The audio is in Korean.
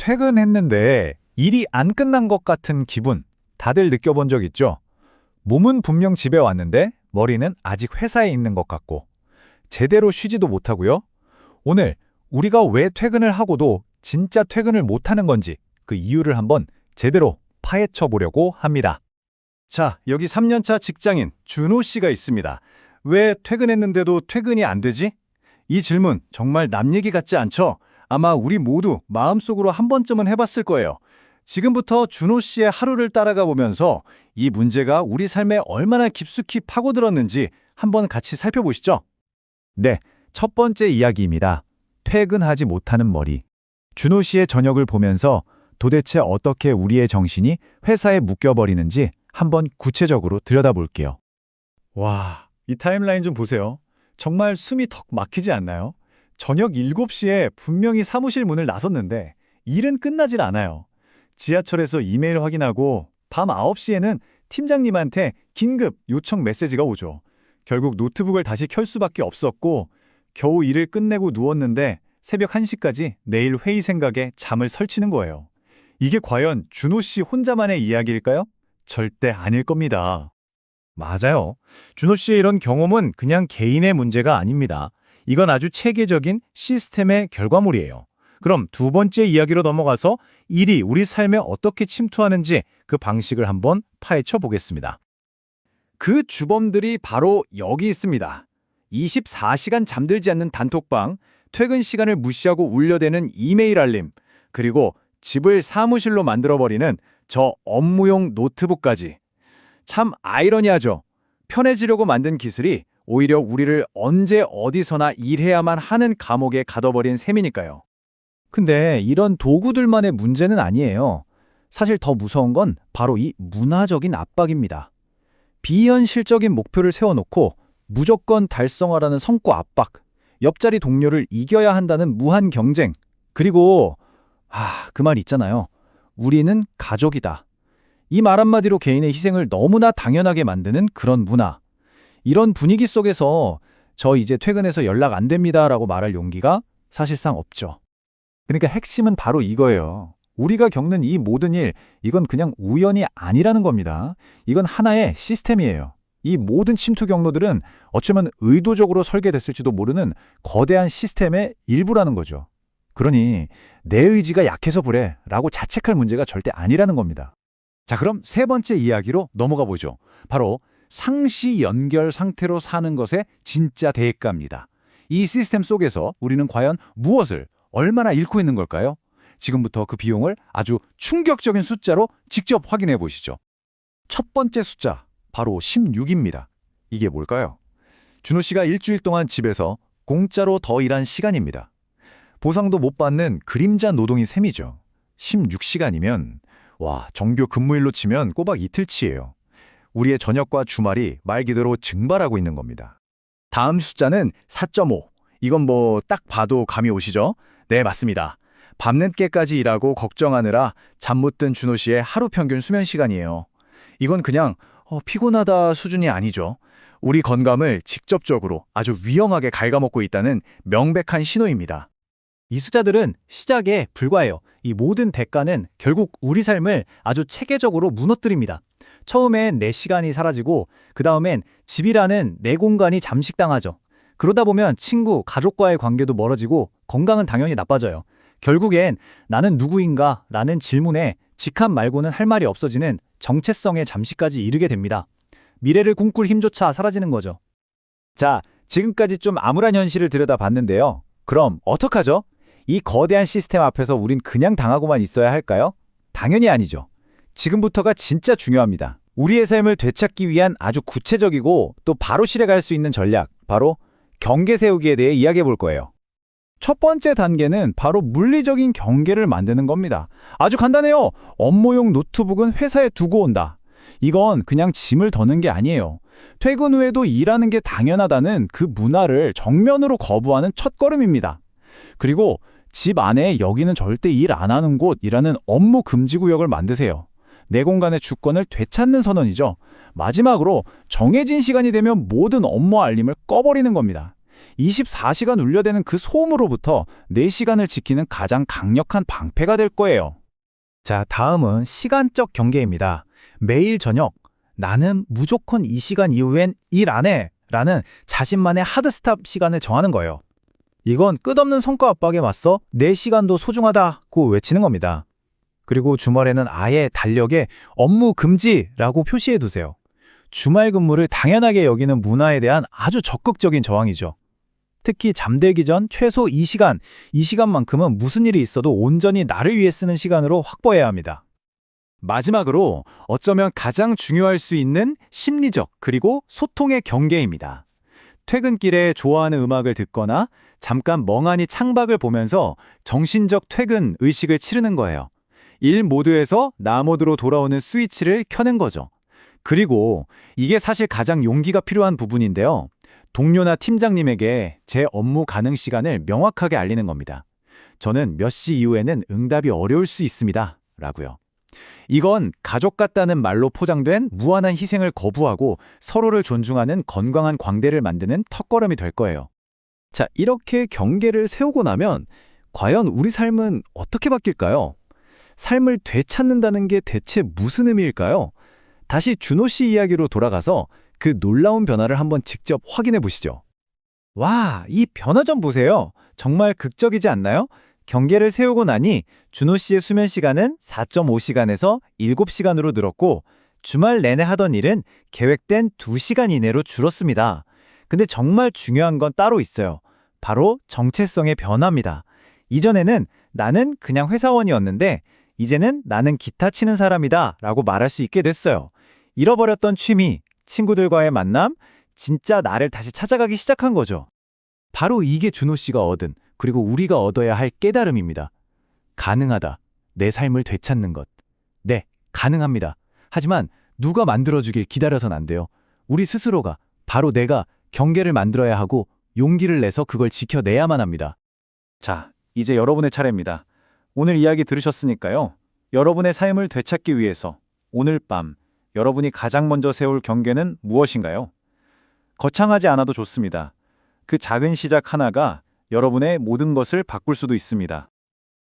퇴근했는데 일이 안 끝난 것 같은 기분 다들 느껴본 적 있죠? 몸은 분명 집에 왔는데 머리는 아직 회사에 있는 것 같고 제대로 쉬지도 못하고요. 오늘 우리가 왜 퇴근을 하고도 진짜 퇴근을 못하는 건지 그 이유를 한번 제대로 파헤쳐 보려고 합니다. 자, 여기 3년차 직장인 준호 씨가 있습니다. 왜 퇴근했는데도 퇴근이 안 되지? 이 질문 정말 남 얘기 같지 않죠? 아마 우리 모두 마음속으로 한 번쯤은 해봤을 거예요. 지금부터 준호 씨의 하루를 따라가 보면서 이 문제가 우리 삶에 얼마나 깊숙이 파고들었는지 한번 같이 살펴보시죠. 네, 첫 번째 이야기입니다. 퇴근하지 못하는 머리. 준호 씨의 저녁을 보면서 도대체 어떻게 우리의 정신이 회사에 묶여버리는지 한번 구체적으로 들여다볼게요. 와, 이 타임라인 좀 보세요. 정말 숨이 턱 막히지 않나요? 저녁 7시에 분명히 사무실 문을 나섰는데 일은 끝나질 않아요. 지하철에서 이메일 확인하고 밤 9시에는 팀장님한테 긴급 요청 메시지가 오죠. 결국 노트북을 다시 켤 수밖에 없었고 겨우 일을 끝내고 누웠는데 새벽 1시까지 내일 회의 생각에 잠을 설치는 거예요. 이게 과연 준호 씨 혼자만의 이야기일까요? 절대 아닐 겁니다. 맞아요. 준호 씨의 이런 경험은 그냥 개인의 문제가 아닙니다. 이건 아주 체계적인 시스템의 결과물이에요. 그럼 두 번째 이야기로 넘어가서 일이 우리 삶에 어떻게 침투하는지 그 방식을 한번 파헤쳐 보겠습니다. 그 주범들이 바로 여기 있습니다. 24시간 잠들지 않는 단톡방, 퇴근 시간을 무시하고 울려대는 이메일 알림, 그리고 집을 사무실로 만들어버리는 저 업무용 노트북까지. 참 아이러니하죠. 편해지려고 만든 기술이 오히려 우리를 언제 어디서나 일해야만 하는 감옥에 가둬버린 셈이니까요. 근데 이런 도구들만의 문제는 아니에요. 사실 더 무서운 건 바로 이 문화적인 압박입니다. 비현실적인 목표를 세워놓고 무조건 달성하라는 성과 압박, 옆자리 동료를 이겨야 한다는 무한 경쟁, 그리고 그 말 있잖아요. 우리는 가족이다. 이 말 한마디로 개인의 희생을 너무나 당연하게 만드는 그런 문화. 이런 분위기 속에서 저 이제 퇴근해서 연락 안 됩니다라고 말할 용기가 사실상 없죠. 그러니까 핵심은 바로 이거예요. 우리가 겪는 이 모든 일, 이건 그냥 우연이 아니라는 겁니다. 이건 하나의 시스템이에요. 이 모든 침투 경로들은 어쩌면 의도적으로 설계됐을지도 모르는 거대한 시스템의 일부라는 거죠. 그러니 내 의지가 약해서 그래 라고 자책할 문제가 절대 아니라는 겁니다. 자, 그럼 세 번째 이야기로 넘어가 보죠. 바로 상시 연결 상태로 사는 것의 진짜 대가입니다. 이 시스템 속에서 우리는 과연 무엇을 얼마나 잃고 있는 걸까요? 지금부터 그 비용을 아주 충격적인 숫자로 직접 확인해 보시죠. 첫 번째 숫자, 바로 16입니다. 이게 뭘까요? 준호 씨가 일주일 동안 집에서 공짜로 더 일한 시간입니다. 보상도 못 받는 그림자 노동인 셈이죠. 16시간이면 정규 근무일로 치면 꼬박 이틀치예요. 우리의 저녁과 주말이 말 그대로 증발하고 있는 겁니다. 다음 숫자는 4.5. 이건 딱 봐도 감이 오시죠? 네, 맞습니다. 밤늦게까지 일하고 걱정하느라 잠 못 든 준호 씨의 하루 평균 수면 시간이에요. 이건 그냥 피곤하다 수준이 아니죠. 우리 건강을 직접적으로 아주 위험하게 갉아먹고 있다는 명백한 신호입니다. 이 숫자들은 시작에 불과해요. 이 모든 대가는 결국 우리 삶을 아주 체계적으로 무너뜨립니다. 처음엔 내 시간이 사라지고 그 다음엔 집이라는 내 공간이 잠식당하죠. 그러다 보면 친구, 가족과의 관계도 멀어지고 건강은 당연히 나빠져요. 결국엔 나는 누구인가? 라는 질문에 직함 말고는 할 말이 없어지는 정체성의 잠시까지 이르게 됩니다. 미래를 꿈꿀 힘조차 사라지는 거죠. 자, 지금까지 좀 암울한 현실을 들여다봤는데요. 그럼 어떡하죠? 이 거대한 시스템 앞에서 우린 그냥 당하고만 있어야 할까요? 당연히 아니죠. 지금부터가 진짜 중요합니다. 우리의 삶을 되찾기 위한 아주 구체적이고 또 바로 실행할 수 있는 전략, 바로 경계 세우기에 대해 이야기해 볼 거예요. 첫 번째 단계는 바로 물리적인 경계를 만드는 겁니다. 아주 간단해요. 업무용 노트북은 회사에 두고 온다. 이건 그냥 짐을 더는 게 아니에요. 퇴근 후에도 일하는 게 당연하다는 그 문화를 정면으로 거부하는 첫걸음입니다. 그리고 집 안에 여기는 절대 일 안 하는 곳이라는 업무 금지 구역을 만드세요. 내 공간의 주권을 되찾는 선언이죠. 마지막으로 정해진 시간이 되면 모든 업무 알림을 꺼버리는 겁니다. 24시간 울려대는 그 소음으로부터 내 시간을 지키는 가장 강력한 방패가 될 거예요. 자, 다음은 시간적 경계입니다. 매일 저녁, 나는 무조건 이 시간 이후엔 일 안 해. 라는 자신만의 하드스탑 시간을 정하는 거예요. 이건 끝없는 성과 압박에 맞서 내 시간도 소중하다고 외치는 겁니다. 그리고 주말에는 아예 달력에 업무 금지라고 표시해 두세요. 주말 근무를 당연하게 여기는 문화에 대한 아주 적극적인 저항이죠. 특히 잠들기 전 최소 2시간, 이 시간만큼은 무슨 일이 있어도 온전히 나를 위해 쓰는 시간으로 확보해야 합니다. 마지막으로 어쩌면 가장 중요할 수 있는 심리적 그리고 소통의 경계입니다. 퇴근길에 좋아하는 음악을 듣거나 잠깐 멍하니 창밖을 보면서 정신적 퇴근 의식을 치르는 거예요. 일 모드에서 나 모드로 돌아오는 스위치를 켜는 거죠. 그리고 이게 사실 가장 용기가 필요한 부분인데요. 동료나 팀장님에게 제 업무 가능 시간을 명확하게 알리는 겁니다. 저는 몇 시 이후에는 응답이 어려울 수 있습니다. 라고요. 이건 가족 같다는 말로 포장된 무한한 희생을 거부하고 서로를 존중하는 건강한 광대를 만드는 턱걸음이 될 거예요. 자, 이렇게 경계를 세우고 나면 과연 우리 삶은 어떻게 바뀔까요? 삶을 되찾는다는 게 대체 무슨 의미일까요? 다시 준호 씨 이야기로 돌아가서 그 놀라운 변화를 한번 직접 확인해 보시죠. 와, 이 변화 좀 보세요. 정말 극적이지 않나요? 경계를 세우고 나니 준호 씨의 수면 시간은 4.5시간에서 7시간으로 늘었고 주말 내내 하던 일은 계획된 2시간 이내로 줄었습니다. 근데 정말 중요한 건 따로 있어요. 바로 정체성의 변화입니다. 이전에는 나는 그냥 회사원이었는데 이제는 나는 기타 치는 사람이다 라고 말할 수 있게 됐어요. 잃어버렸던 취미, 친구들과의 만남, 진짜 나를 다시 찾아가기 시작한 거죠. 바로 이게 준호 씨가 얻은, 그리고 우리가 얻어야 할 깨달음입니다. 가능하다. 내 삶을 되찾는 것. 네, 가능합니다. 하지만 누가 만들어주길 기다려선 안 돼요. 우리 스스로가, 바로 내가 경계를 만들어야 하고 용기를 내서 그걸 지켜내야만 합니다. 자, 이제 여러분의 차례입니다. 오늘 이야기 들으셨으니까요. 여러분의 삶을 되찾기 위해서 오늘 밤 여러분이 가장 먼저 세울 경계는 무엇인가요? 거창하지 않아도 좋습니다. 그 작은 시작 하나가 여러분의 모든 것을 바꿀 수도 있습니다.